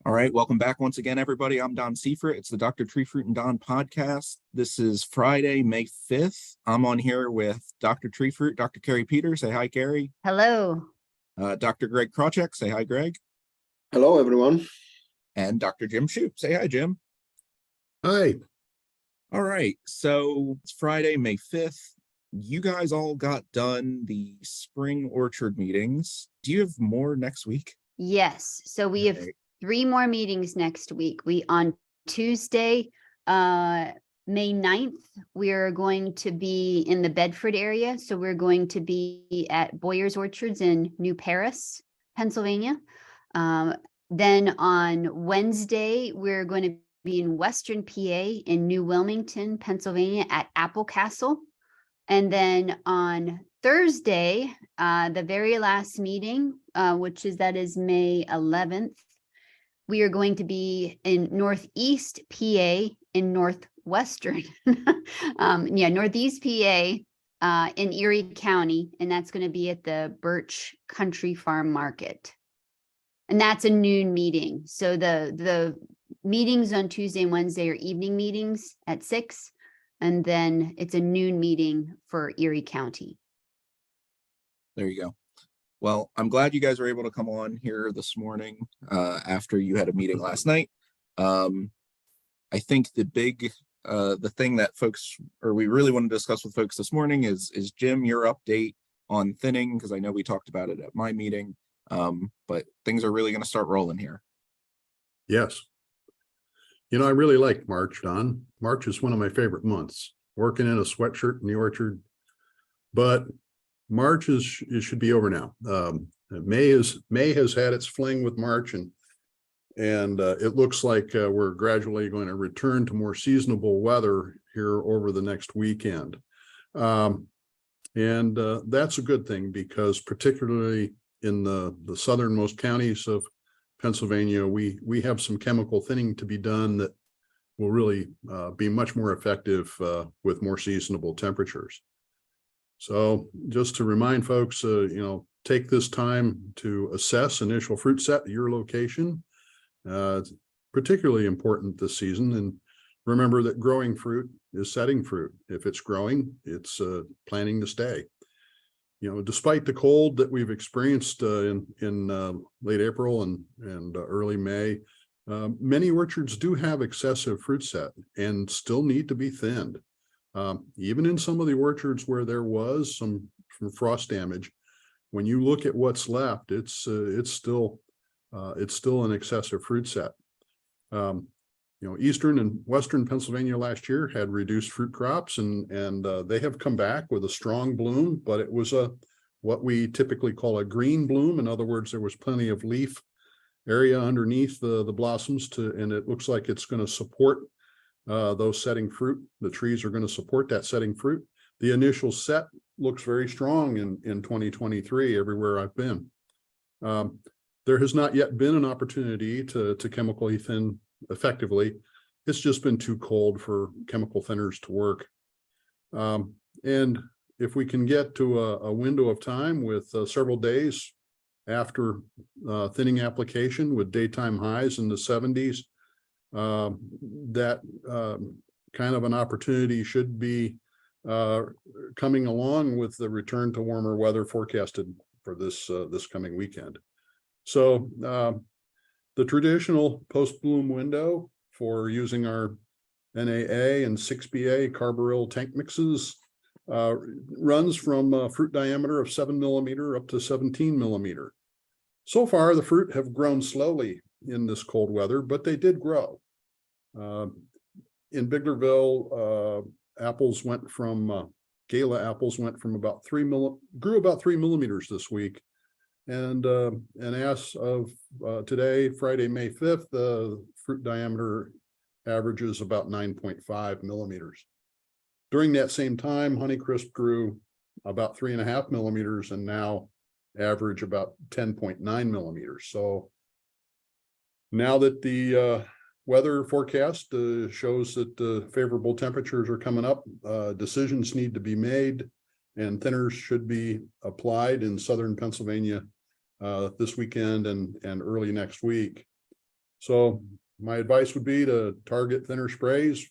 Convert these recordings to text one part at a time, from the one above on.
All right, welcome back once again, everybody. I'm Don Seifrit. It's the Dr. Treefruit and Don podcast. This is Friday, May 5th. I'm on here with Dr. Treefruit, Dr. Kari Peter. Say hi, Kari. Hello. Dr. Greg Krawczyk. Say hi, Greg. Hello, everyone. And Dr. Jim Schupp. Say hi, Jim. Hi. All right, so it's Friday, May 5th. You guys all got done the spring orchard meetings. Do you have more next week? Yes. So we have 3 more meetings next week. On Tuesday, May 9th, we're going to be in the Bedford area. So we're going to be at Boyer's Orchards in New Paris, Pennsylvania. Then on Wednesday, we're going to be in Western PA in New Wilmington, Pennsylvania at Apple Castle. And then on Thursday, the very last meeting, which is May 11th, we are going to be in Northeast PA in Northwestern, Northeast PA in Erie County, and that's going to be at the Birch Country Farm Market. And that's a noon meeting. So the meetings on Tuesday and Wednesday are evening meetings at 6, and then it's a noon meeting for Erie County. There you go. Well, I'm glad you guys were able to come on here this morning after you had a meeting last night. I think the thing that we really want to discuss with folks this morning is Jim, your update on thinning, because I know we talked about it at my meeting, but things are really going to start rolling here. Yes. I really like March, Don. March is one of my favorite months. Working in a sweatshirt in the orchard, but March it should be over now. May has had its fling with March, and it looks like we're gradually going to return to more seasonable weather here over the next weekend. And that's a good thing, because particularly in the southernmost counties of Pennsylvania, we have some chemical thinning to be done that will really be much more effective with more seasonable temperatures. So just to remind folks, take this time to assess initial fruit set at your location. It's particularly important this season. And remember that growing fruit is setting fruit. If it's growing, it's planning to stay. Despite the cold that we've experienced in late April and early May, many orchards do have excessive fruit set and still need to be thinned. Even in some of the orchards where there was some frost damage, when you look at what's left, it's still an excessive fruit set. Eastern and Western Pennsylvania last year had reduced fruit crops, and they have come back with a strong bloom, but it was what we typically call a green bloom. In other words, there was plenty of leaf area underneath the blossoms and it looks like it's going to support those setting fruit. The trees are going to support that setting fruit. The initial set looks very strong in 2023 everywhere I've been. There has not yet been an opportunity to chemically thin effectively. It's just been too cold for chemical thinners to work. And if we can get to a window of time with several days after thinning application with daytime highs in the 70s, that kind of an opportunity should be coming along with the return to warmer weather forecasted for this coming weekend. So the traditional post-bloom window for using our NAA and 6BA carbaryl tank mixes runs from fruit diameter of 7 millimeter up to 17 millimeter. So far, the fruit have grown slowly in this cold weather, but they did grow. In Biglerville, apples went from Gala apples went from grew about 3 millimeters this week, and as of today, Friday, May 5th, the fruit diameter averages about 9.5 millimeters. During that same time, Honeycrisp grew about 3.5 millimeters and now average about 10.9 millimeters. So now that the weather forecast shows that favorable temperatures are coming up, decisions need to be made, and thinners should be applied in southern Pennsylvania this weekend and early next week. So my advice would be to target thinner sprays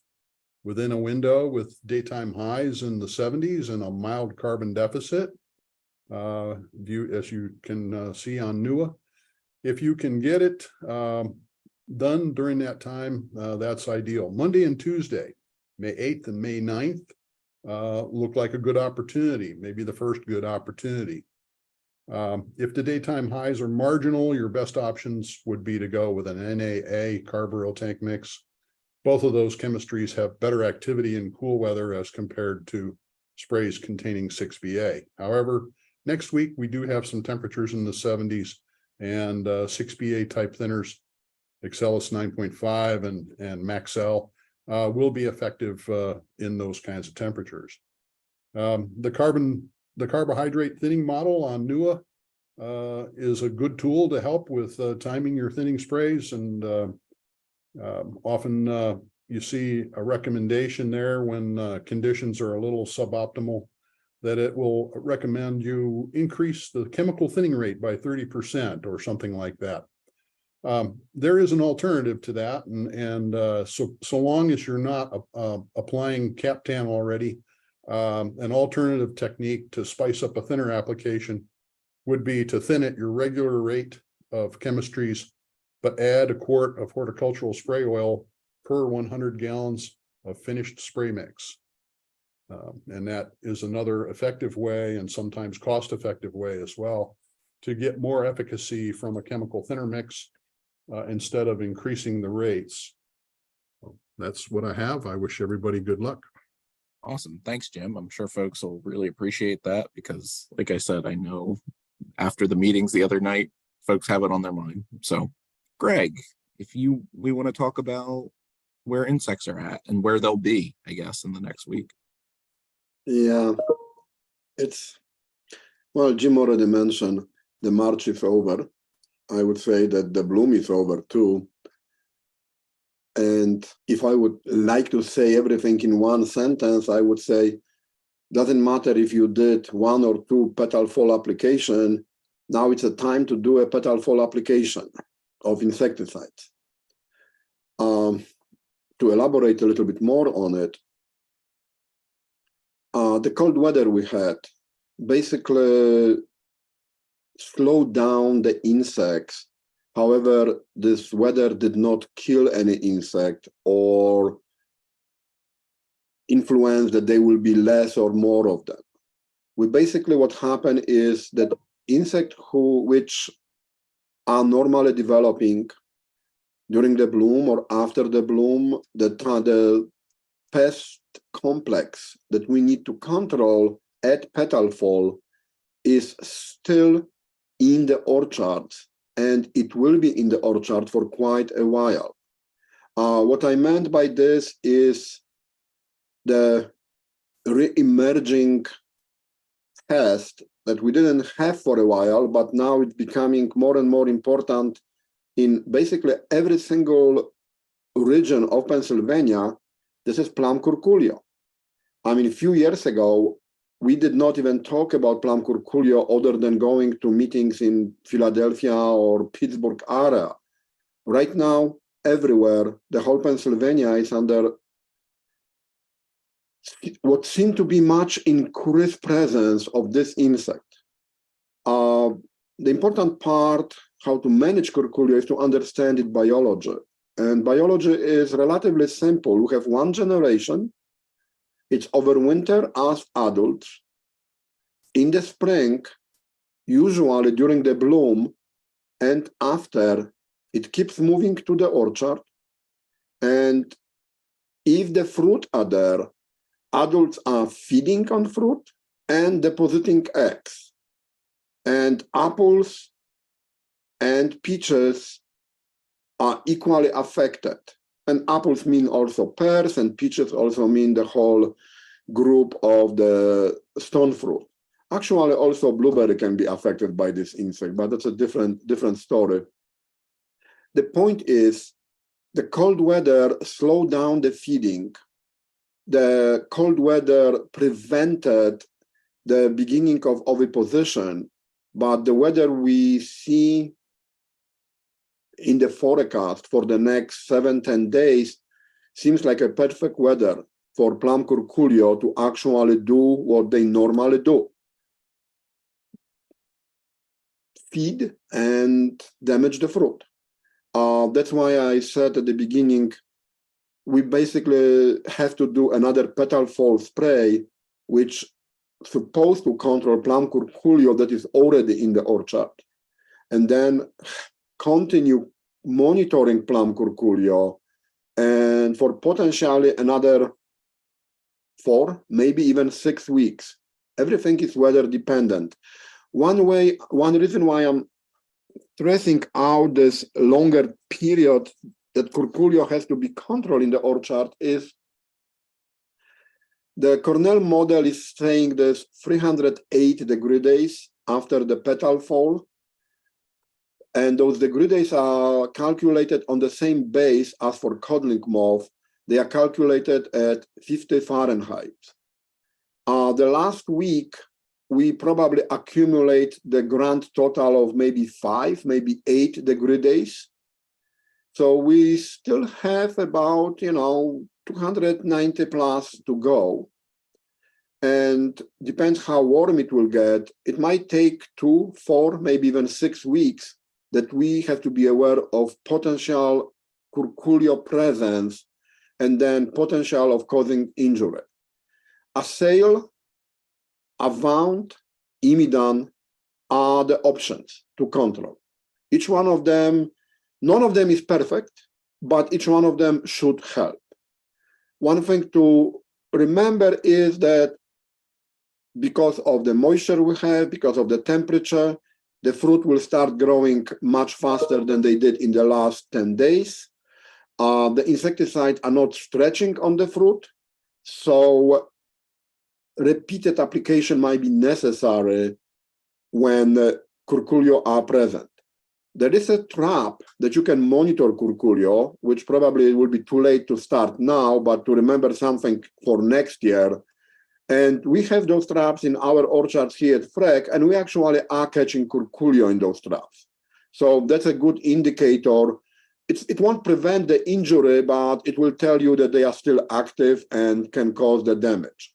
within a window with daytime highs in the 70s and a mild carbon deficit. As you can see on NUA, if you can get it done during that time, that's ideal. Monday and Tuesday, May 8th and May 9th, look like a good opportunity, maybe the first good opportunity. If the daytime highs are marginal, your best options would be to go with an NAA carburyl tank mix. Both of those chemistries have better activity in cool weather as compared to sprays containing 6VA. However, next week we do have some temperatures in the 70s, and 6VA type thinners, Excellus 9.5 and Maxell, will be effective in those kinds of temperatures. The carbohydrate thinning model on NUA is a good tool to help with timing your thinning sprays, and often you see a recommendation there when conditions are a little suboptimal, that it will recommend you increase the chemical thinning rate by 30% or something like that. There is an alternative to that, and so long as you're not applying Captan already, an alternative technique to spice up a thinner application would be to thin at your regular rate of chemistries, but add a quart of horticultural spray oil per 100 gallons of finished spray mix. And that is another effective way, and sometimes cost-effective way as well, to get more efficacy from a chemical thinner mix instead of increasing the rates. That's what I have. I wish everybody good luck. Awesome. Thanks, Jim. I'm sure folks will really appreciate that because, like I said, I know after the meetings the other night, folks have it on their mind. So, Greg, we want to talk about where insects are at and where they'll be, I guess, in the next week. Yeah, well, Jim already mentioned the March is over. I would say that the bloom is over too. And if I would like to say everything in one sentence, I would say, doesn't matter if you did 1 or 2 petal fall application, now it's a time to do a petal fall application of insecticides. To elaborate a little bit more on it, the cold weather we had basically slowed down the insects. However, this weather did not kill any insect or influence that there will be less or more of them. What happened is that insects which are normally developing during the bloom or after the bloom, the pest complex that we need to control at petal fall is still in the orchards, and it will be in the orchard for quite a while. What I meant by this is the re-emerging pest that we didn't have for a while, but now it's becoming more and more important in basically every single region of Pennsylvania. This is plum curculio. I mean, a few years ago, we did not even talk about plum curculio other than going to meetings in Philadelphia or Pittsburgh area. Right now, everywhere, the whole Pennsylvania is under what seemed to be much increased presence of this insect. The important part, how to manage curculio, is to understand its biology. And biology is relatively simple. We have one generation. It's overwinter as adults. In the spring, usually during the bloom and after, it keeps moving to the orchard. And if the fruit are there, adults are feeding on fruit and depositing eggs. And apples and peaches are equally affected. And apples mean also pears, and peaches also mean the whole group of the stone fruit. Actually, also blueberry can be affected by this insect, but that's a different story. The point is, the cold weather slowed down the feeding. The cold weather prevented the beginning of oviposition, but the weather we see in the forecast for the next 7-10 days seems like a perfect weather for plum curculio to actually do what they normally do. Feed and damage the fruit. That's why I said at the beginning, we basically have to do another petal fall spray, which is supposed to control plum curculio that is already in the orchard. And then continue monitoring plum curculio, and for potentially another 4, maybe even 6 weeks. Everything is weather dependent. One reason why I'm stressing out this longer period that curculio has to be controlled in the orchard is the Cornell model is saying there's 308 degree days after the petal fall. And those degree days are calculated on the same base as for codling moth. They are calculated at 50 Fahrenheit. The last week, we probably accumulate the grand total of maybe 5, maybe 8 degree days. So we still have about, 290 plus to go. And depends how warm it will get. It might take 2, 4, maybe even 6 weeks that we have to be aware of potential curculio presence and then potential of causing injury. Assail, Avant, Imidan are the options to control. Each one of them, none of them is perfect, but each one of them should help. One thing to remember is that because of the moisture we have, because of the temperature, the fruit will start growing much faster than they did in the last 10 days. The insecticides are not stretching on the fruit, so repeated application might be necessary when curculio are present. There is a trap that you can monitor curculio, which probably will be too late to start now, but to remember something for next year. And we have those traps in our orchards here at Freck, and we actually are catching curculio in those traps. So that's a good indicator. It won't prevent the injury, but it will tell you that they are still active and can cause the damage.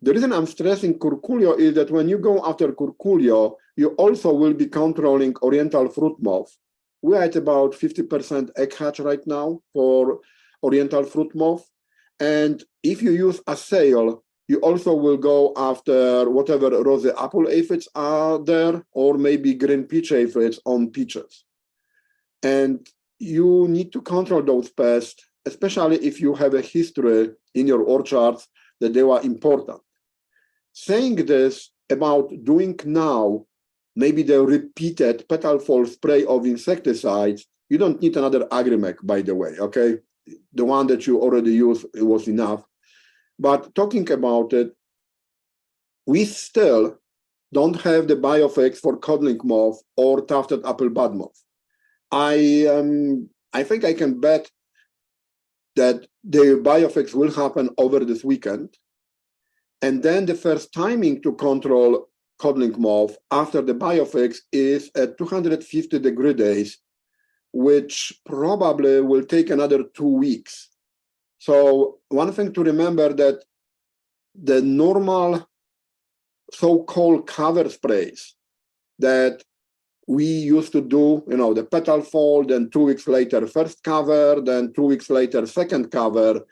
The reason I'm stressing curculio is that when you go after curculio, you also will be controlling oriental fruit moth. We're at about 50% egg hatch right now for oriental fruit moth. And if you use Assail, you also will go after whatever rosy apple aphids are there, or maybe green peach aphids on peaches. And you need to control those pests, especially if you have a history in your orchards that they were important. Saying this about doing now, maybe the repeated petal fall spray of insecticides, you don't need another Agrimec, by the way, okay? The one that you already used, it was enough. But talking about it, we still don't have the biofix for codling moth or tufted apple bud moth. I think I can bet that the biofix will happen over this weekend. And then the first timing to control codling moth after the biofix is at 250 degree days, which probably will take another 2 weeks. So one thing to remember that the normal so-called cover sprays that we used to do, the petal fall, then 2 weeks later, first cover, then 2 weeks later, second cover,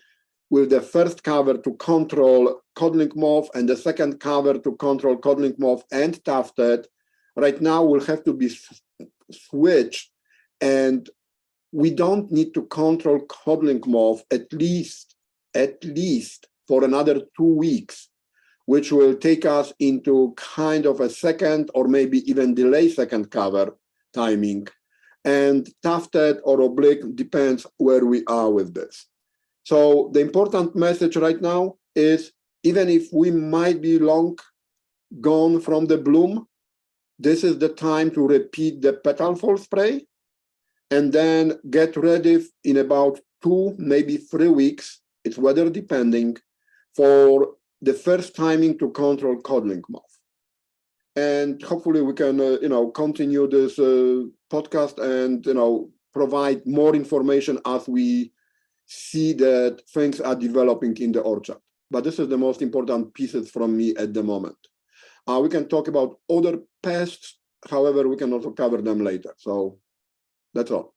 with the first cover to control codling moth and the second cover to control codling moth and tufted, right now will have to be switched, and we don't need to control codling moth at least for another 2 weeks, which will take us into kind of a second or maybe even delay second cover timing. And tufted or oblique depends where we are with this. So the important message right now is, even if we might be long gone from the bloom, this is the time to repeat the petal fall spray and then get ready in about 2, maybe 3 weeks, it's weather depending, for the first timing to control codling moth. And hopefully we can, continue this podcast and, provide more information as we see that things are developing in the orchard. But this is the most important pieces from me at the moment. We can talk about other pests. However, we can also cover them later. So that's all.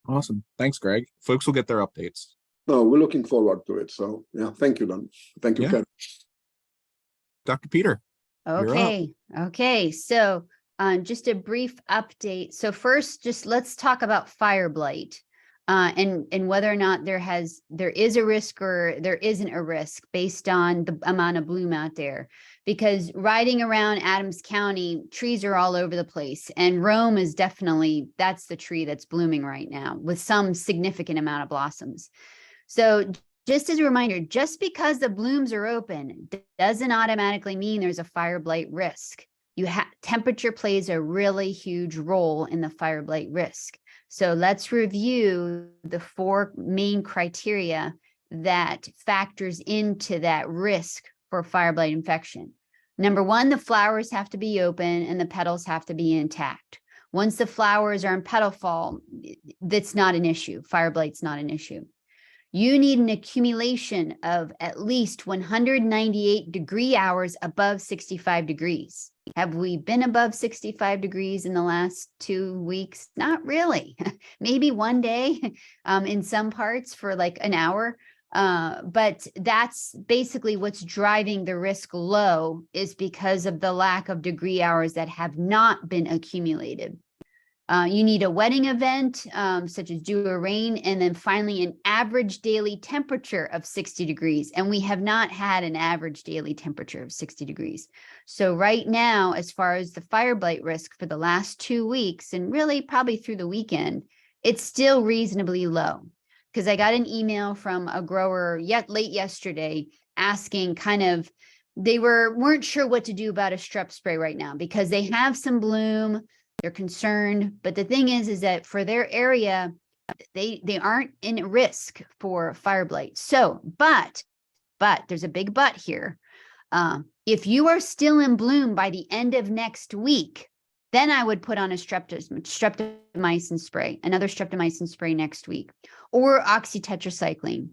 Awesome. Thanks, Greg. Folks will get their updates. No, we're looking forward to it. So yeah, thank you, Don. Thank you, Yeah. Kari. Dr. Peter. You're up. Okay. So just a brief update. So first, just let's talk about fire blight. And whether or not there is a risk or there isn't a risk based on the amount of bloom out there. Because riding around Adams County, trees are all over the place. And Rome is definitely, that's the tree that's blooming right now with some significant amount of blossoms. So just as a reminder, just because the blooms are open doesn't automatically mean there's a fire blight risk. Temperature plays a really huge role in the fire blight risk. So let's review the 4 main criteria that factors into that risk for fire blight infection. Number 1, the flowers have to be open and the petals have to be intact. Once the flowers are in petal fall, that's not an issue. Fire blight's not an issue. You need an accumulation of at least 198 degree hours above 65 degrees. Have we been above 65 degrees in the last 2 weeks? Not really. Maybe one day in some parts for like an hour. But that's basically what's driving the risk low, is because of the lack of degree hours that have not been accumulated. You need a wetting event, such as dew or rain, and then finally an average daily temperature of 60 degrees. And we have not had an average daily temperature of 60 degrees. So right now, as far as the fire blight risk for the last 2 weeks, and really probably through the weekend, it's still reasonably low. Because I got an email from a grower late yesterday asking they weren't sure what to do about a strep spray right now because they have some bloom. They're concerned, but the thing is that for their area, they aren't in risk for fire blight. So, but there's a big but here. If you are still in bloom by the end of next week, then I would put on a streptomycin spray, another streptomycin spray next week, or oxytetracycline,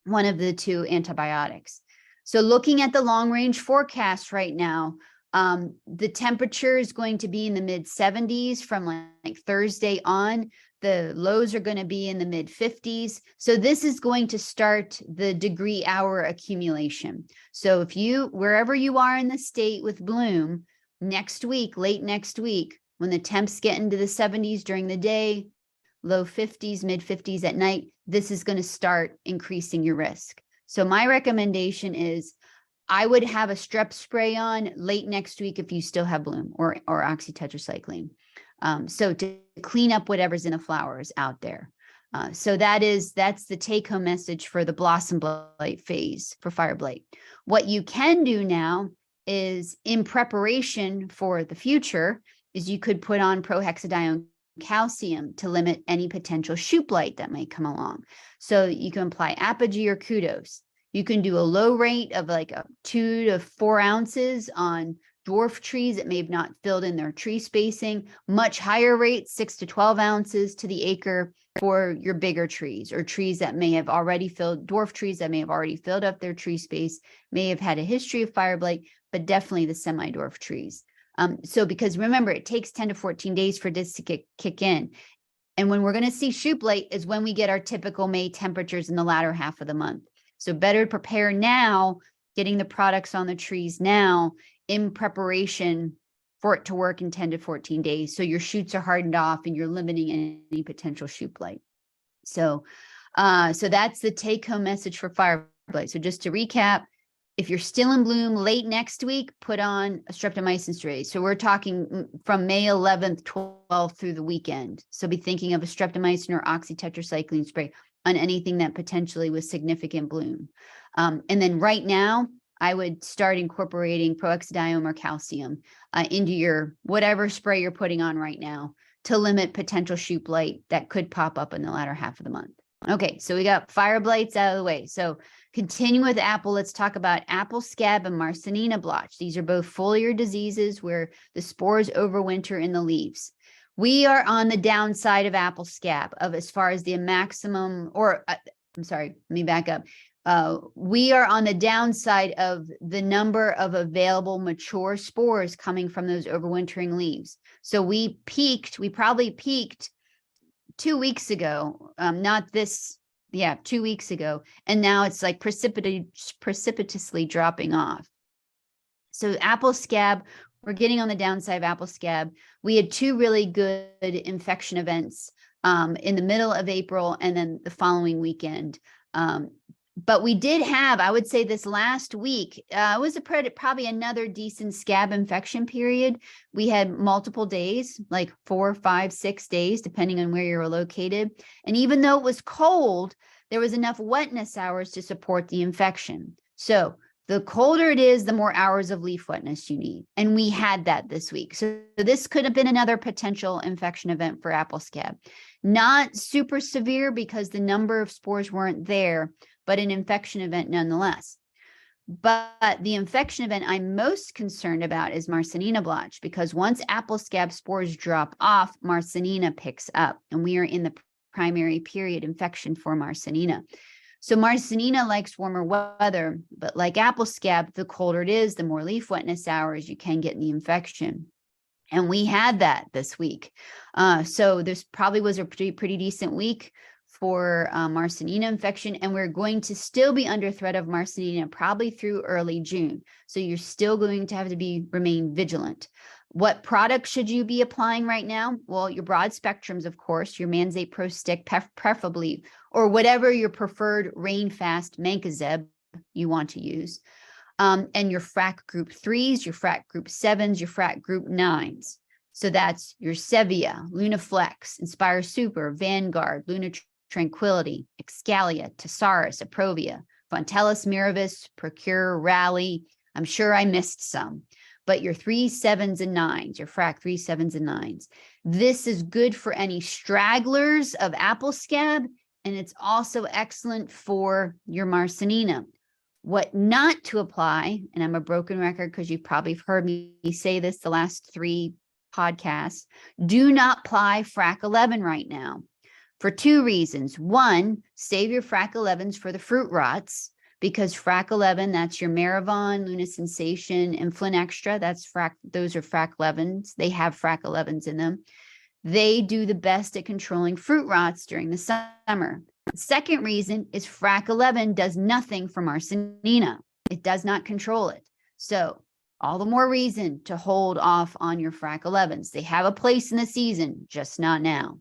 one of the 2 antibiotics. So looking at the long range forecast right now, the temperature is going to be in the mid 70s from like Thursday on. The lows are going to be in the mid 50s. So this is going to start the degree hour accumulation. So wherever you are in the state with bloom next week, late next week, when the temps get into the 70s during the day, low 50s, mid 50s at night, this is going to start increasing your risk. So my recommendation is I would have a strep spray on late next week if you still have bloom, or oxytetracycline. So to clean up whatever's in the flowers out there. So that's the take-home message for the blossom blight phase for fire blight. What you can do now is, in preparation for the future, is you could put on prohexadione calcium to limit any potential shoot blight that might come along. So you can apply Apogee or Kudos. You can do a low rate of like 2 to 4 ounces on dwarf trees that may have not filled in their tree spacing. Much higher rate, 6 to 12 ounces to the acre for your bigger trees, or trees that may have already dwarf trees that may have already filled up their tree space, may have had a history of fire blight, but definitely the semi-dwarf trees. So because remember, it takes 10 to 14 days for this to kick in. And when we're going to see shoot blight is when we get our typical May temperatures in the latter half of the month. So better to prepare now, getting the products on the trees now in preparation for it to work in 10 to 14 days. So your shoots are hardened off and you're limiting any potential shoot blight. So that's the take home message for fire blight. So just to recap, if you're still in bloom late next week, put on a streptomycin spray. So we're talking from May 11th, 12th through the weekend. So be thinking of a streptomycin or oxytetracycline spray on anything that potentially was significant bloom. And then right now, I would start incorporating prohexadione or calcium into your whatever spray you're putting on right now to limit potential shoot blight that could pop up in the latter half of the month. Okay, so we got fire blights out of the way. So continuing with apple, let's talk about apple scab and Marsanina blotch. These are both foliar diseases where the spores overwinter in the leaves. We are on the downside of apple scab of as far as the maximum, or I'm sorry, let me back up. We are on the downside of the number of available mature spores coming from those overwintering leaves. So we probably peaked 2 weeks ago, not this, 2 weeks ago. And now it's like precipitously dropping off. So apple scab, we're getting on the downside of apple scab. We had 2 really good infection events in the middle of April and then the following weekend. But we did have, I would say this last week, it was probably another decent scab infection period. We had multiple days, like 4, 5, 6 days, depending on where you were located. And even though it was cold, there was enough wetness hours to support the infection. So the colder it is, the more hours of leaf wetness you need. And we had that this week. So this could have been another potential infection event for apple scab. Not super severe because the number of spores weren't there, but an infection event nonetheless. But the infection event I'm most concerned about is Marsanina blotch, because once apple scab spores drop off, Marsanina picks up, and we are in the primary period infection for Marsanina. So Marsanina likes warmer weather, but like apple scab, the colder it is, the more leaf wetness hours you can get in the infection. And we had that this week. So this probably was a pretty decent week for Marsanina infection, and we're going to still be under threat of Marsanina probably through early June. So you're still going to have to remain vigilant. What product should you be applying right now? Well, your broad spectrums, of course, your Manzate Pro Stick, preferably, or whatever your preferred rain-fast mancozeb you want to use. And your frac group 3s, your frac group 7s, your frac group 9s. So that's your Sevia, Lunaflex, Inspire Super, Vanguard, Luna Tranquility, Excalia, Tessaris, Approvia, Fontellus Miravis, Procure, Rally. I'm sure I missed some, but your 3s, 7s, and 9s, your frac 3s, 7s, and 9s. This is good for any stragglers of apple scab, and it's also excellent for your Marsanina. What not to apply, and I'm a broken record because you've probably heard me say this the last 3 podcasts, do not apply frac 11 right now for 2 reasons. One, save your frac 11s for the fruit rots, because frac 11, that's your Maravon, Luna Sensation, and Flynn Extra. Those are frac 11s. They have frac 11s in them. They do the best at controlling fruit rots during the summer. The second reason is frac 11 does nothing for Marsanina. It does not control it. So all the more reason to hold off on your frac 11s. They have a place in the season, just not now.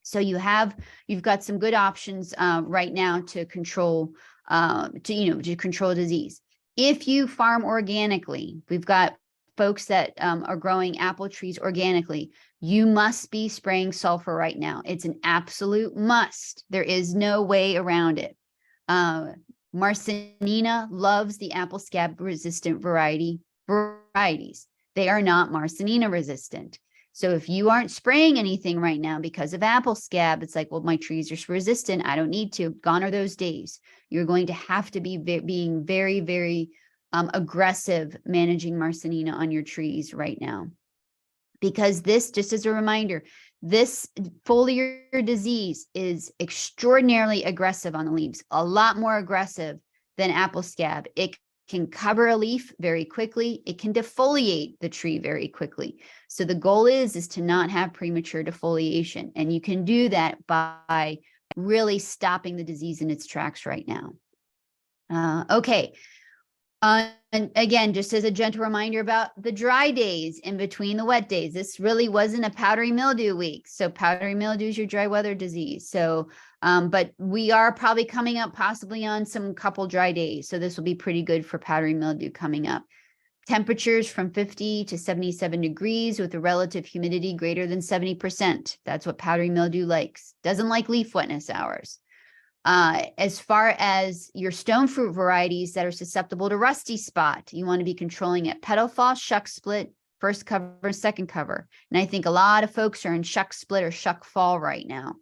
So you've got some good options right now to control control disease. If you farm organically, we've got folks that are growing apple trees organically. You must be spraying sulfur right now. It's an absolute must. There is no way around it. Marsanina loves the apple scab resistant varieties. They are not Marsanina resistant. So if you aren't spraying anything right now because of apple scab, it's like, well, my trees are resistant. I don't need to. Gone are those days. You're going to have to be being very, very aggressive managing Marsanina on your trees right now. Because this, just as a reminder, this foliar disease is extraordinarily aggressive on the leaves, a lot more aggressive than apple scab. It can cover a leaf very quickly. It can defoliate the tree very quickly. So the goal is to not have premature defoliation. And you can do that by really stopping the disease in its tracks right now. Okay. And again, just as a gentle reminder about the dry days in between the wet days, this really wasn't a powdery mildew week. So powdery mildew is your dry weather disease. So, but we are probably coming up possibly on some couple dry days. So this will be pretty good for powdery mildew coming up. Temperatures from 50 to 77 degrees with a relative humidity greater than 70%. That's what powdery mildew likes. Doesn't like leaf wetness hours. As far as your stone fruit varieties that are susceptible to rusty spot, you want to be controlling at petal fall, shuck split, first cover, second cover. And I think a lot of folks are in shuck split or shuck fall right now.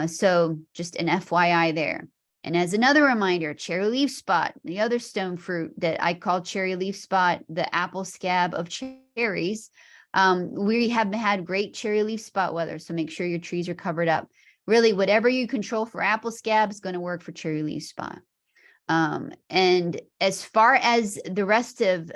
So just an FYI there. And as another reminder, cherry leaf spot, the other stone fruit that I call cherry leaf spot, the apple scab of cherries, We have had great cherry leaf spot weather, so make sure your trees are covered up. Really, whatever you control for apple scab is going to work for cherry leaf spot. And as far as the rest of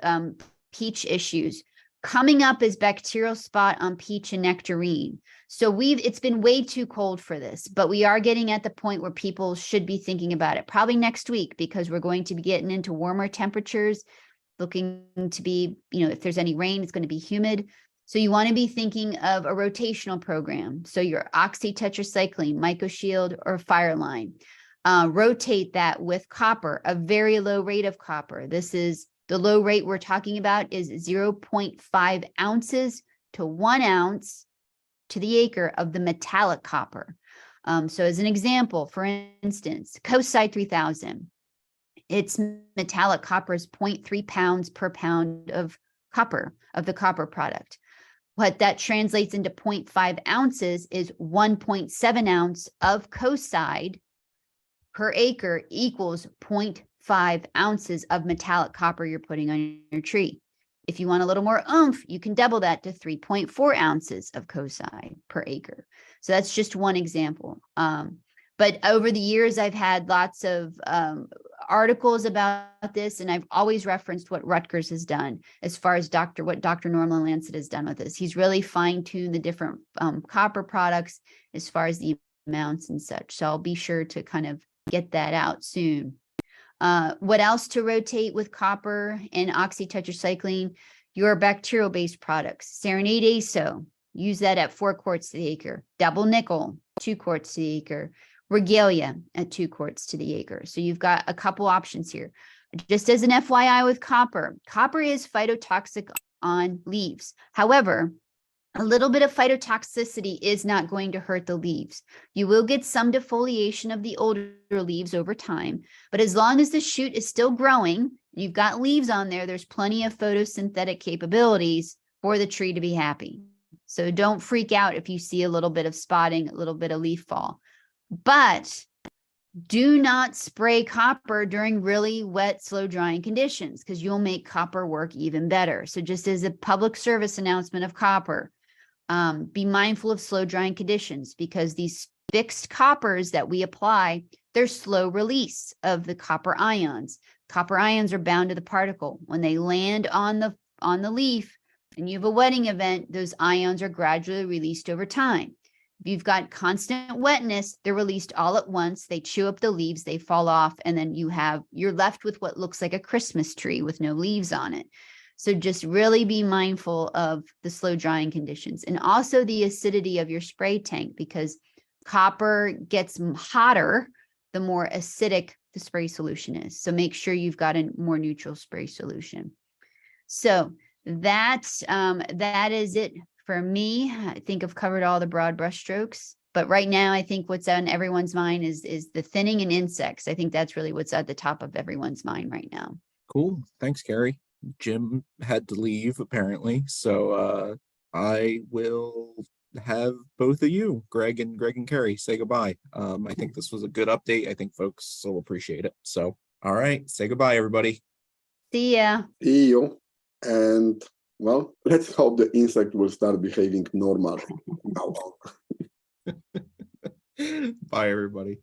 peach issues, coming up is bacterial spot on peach and nectarine. So it's been way too cold for this, but we are getting at the point where people should be thinking about it probably next week, because we're going to be getting into warmer temperatures, looking to be, if there's any rain, it's going to be humid. So you want to be thinking of a rotational program. So your oxytetracycline, MycoShield, or Fireline. Rotate that with copper, a very low rate of copper. This is the low rate we're talking about is 0.5 ounces to 1 ounce to the acre of the metallic copper. So as an example, for instance, Coastside 3000, its metallic copper is 0.3 pounds per pound of copper, of the copper product. What that translates into 0.5 ounces is 1.7 ounce of Coastside per acre equals 0.5 ounces of metallic copper you're putting on your tree. If you want a little more oomph, you can double that to 3.4 ounces of Coastside per acre. So that's just one example. But over the years, I've had lots of articles about this, and I've always referenced what Rutgers has done as far as what Dr. Norman Lancet has done with this. He's really fine-tuned the different copper products as far as the amounts and such. So I'll be sure to kind of get that out soon. What else to rotate with copper and oxytetracycline? Your bacterial-based products. Serenade ASO, use that at 4 quarts to the acre. Double nickel, 2 quarts to the acre. Regalia at 2 quarts to the acre. So you've got a couple options here. Just as an FYI with copper, copper is phytotoxic on leaves. However, a little bit of phytotoxicity is not going to hurt the leaves. You will get some defoliation of the older leaves over time, but as long as the shoot is still growing, you've got leaves on there, there's plenty of photosynthetic capabilities for the tree to be happy. So don't freak out if you see a little bit of spotting, a little bit of leaf fall. But do not spray copper during really wet, slow drying conditions, because you'll make copper work even better. So just as a public service announcement of copper, be mindful of slow drying conditions, because these fixed coppers that we apply, they're slow release of the copper ions. Copper ions are bound to the particle. When they land on the leaf and you have a wetting event, those ions are gradually released over time. If you've got constant wetness, they're released all at once. They chew up the leaves, they fall off, and then you're left with what looks like a Christmas tree with no leaves on it. So just really be mindful of the slow drying conditions, and also the acidity of your spray tank, because copper gets hotter the more acidic the spray solution is. So make sure you've got a more neutral spray solution. So that is it for me. I think I've covered all the broad brushstrokes, but right now I think what's on everyone's mind is the thinning and insects. I think that's really what's at the top of everyone's mind right now. Cool. Thanks, Kari. Jim had to leave apparently, so I will have both of you, Greg and Kari, say goodbye. I think this was a good update. I think folks will appreciate it. So, all right, say goodbye, everybody. See ya. See you. And well, let's hope the insect will start behaving normal now on. Bye, everybody.